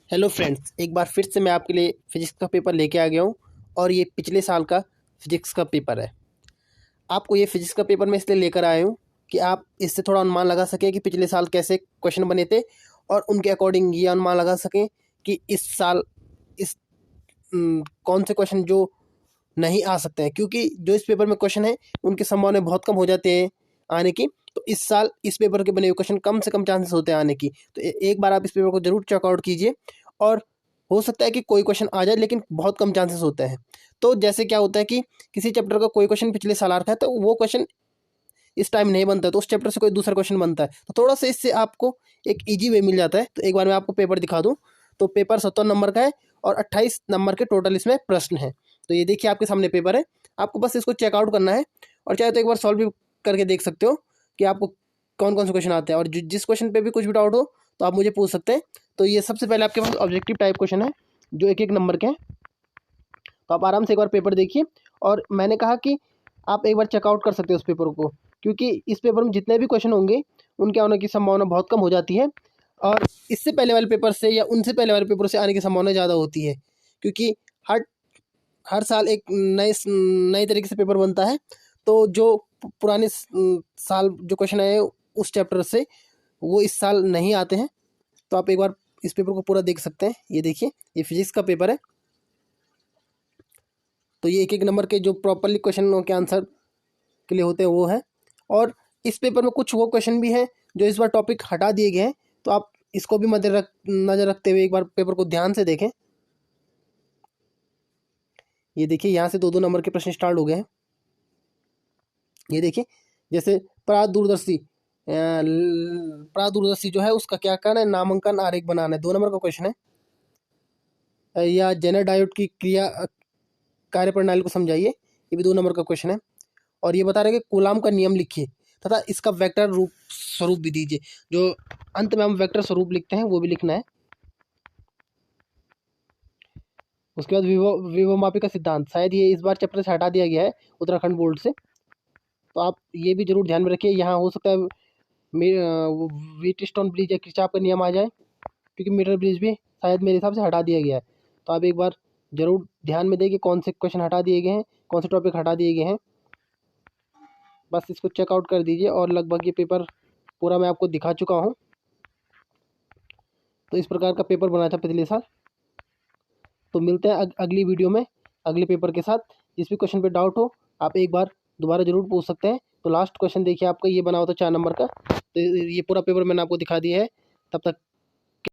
Hello friends, एक बार फिर से मैं आपके लिए फिजिक्स का पेपर लेके आ गया हूँ। और ये पिछले साल का फिजिक्स का पेपर है। आपको ये फिजिक्स का पेपर मैं इसलिए लेकर आया हूँ कि आप इससे थोड़ा अनुमान लगा सकें कि पिछले साल कैसे क्वेश्चन बने थे, और उनके अकॉर्डिंग ये अनुमान लगा सकें कि इस साल इस कौन से क्वेश्चन जो नहीं आ सकते हैं, क्योंकि जो इस पेपर में क्वेश्चन है उनकी संभावना बहुत कम हो जाती है आने की। तो इस साल इस पेपर के बने हुए क्वेश्चन कम से कम चांसेस होते हैं आने की। तो एक बार आप इस पेपर को जरूर चेकआउट कीजिए। और हो सकता है कि कोई क्वेश्चन आ जाए, लेकिन बहुत कम चांसेस होते हैं। तो जैसे क्या होता है कि किसी चैप्टर का कोई क्वेश्चन पिछले साल आ रखा है, तो वो क्वेश्चन इस टाइम नहीं बनता है, तो उस चैप्टर से कोई दूसरा क्वेश्चन बनता है, तो थोड़ा सा इससे आपको एक ईजी वे मिल जाता है। तो एक बार मैं आपको पेपर दिखा दूँ। तो पेपर 70 नंबर का है और 28 नंबर के टोटल इसमें प्रश्न है। तो ये देखिए आपके सामने पेपर है, आपको बस इसको चेकआउट करना है। और चाहे तो एक बार सॉल्व भी करके देख सकते हो कि आपको कौन कौन से क्वेश्चन आते हैं। और जिस क्वेश्चन पे भी कुछ भी डाउट हो तो आप मुझे पूछ सकते हैं। तो ये सबसे पहले आपके पास ऑब्जेक्टिव टाइप क्वेश्चन है, जो एक एक नंबर के हैं। तो आप आराम से एक बार पेपर देखिए। और मैंने कहा कि आप एक बार चेकआउट कर सकते हो उस पेपर को, क्योंकि इस पेपर में जितने भी क्वेश्चन होंगे उनके आने की संभावना बहुत कम हो जाती है। और इससे पहले वाले पेपर से या उनसे पहले वाले पेपर से आने की संभावना ज़्यादा होती है, क्योंकि हर हर साल एक नए तरीके से पेपर बनता है। तो जो पुराने साल जो क्वेश्चन आए उस चैप्टर से, वो इस साल नहीं आते हैं। तो आप एक बार इस पेपर को पूरा देख सकते हैं। ये देखिए, ये फिजिक्स का पेपर है। तो ये एक एक नंबर के जो प्रॉपरली क्वेश्चन के आंसर के लिए होते हैं वो है। और इस पेपर में कुछ वो क्वेश्चन भी हैं जो इस बार टॉपिक हटा दिए गए हैं। तो आप इसको भी नज़र रखते हुए एक बार पेपर को ध्यान से देखें। ये देखिए, यहाँ से दो दो नंबर के प्रश्न स्टार्ट हो गए हैं। ये देखिए, जैसे प्रादूरदर्शी जो है उसका क्या करना है, नामांकन आरेख बनाना है, 2 नंबर का क्वेश्चन है। या जेनर डायोड की क्रिया कार्य प्रणाली को समझाइए, ये भी 2 नंबर का क्वेश्चन है। और ये बता रहे हैं कि कूलाम का नियम लिखिए तथा इसका वेक्टर रूप स्वरूप भी दीजिए। जो अंत में हम वेक्टर स्वरूप लिखते हैं वो भी लिखना है। उसके बाद विभवमापी का सिद्धांत, शायद ये इस बार चैप्टर से हटा दिया गया है उत्तराखंड बोर्ड से। तो आप ये भी जरूर ध्यान में रखिए। यहाँ हो सकता है व्हीटस्टोन ब्रिज या किरचॉफ का नियम आ जाए, क्योंकि मीटर ब्रिज भी शायद मेरे हिसाब से हटा दिया गया है। तो आप एक बार जरूर ध्यान में दें कि कौन से क्वेश्चन हटा दिए गए हैं, कौन से टॉपिक हटा दिए गए हैं। बस इसको चेकआउट कर दीजिए। और लगभग ये पेपर पूरा मैं आपको दिखा चुका हूँ। तो इस प्रकार का पेपर बना था पिछले साल। तो मिलते हैं अगली वीडियो में अगले पेपर के साथ। जिस भी क्वेश्चन पे डाउट हो आप एक बार दोबारा ज़रूर पूछ सकते हैं। तो लास्ट क्वेश्चन देखिए, आपका ये बना हुआ था 4 नंबर का। तो ये पूरा पेपर मैंने आपको दिखा दिया है। तब तक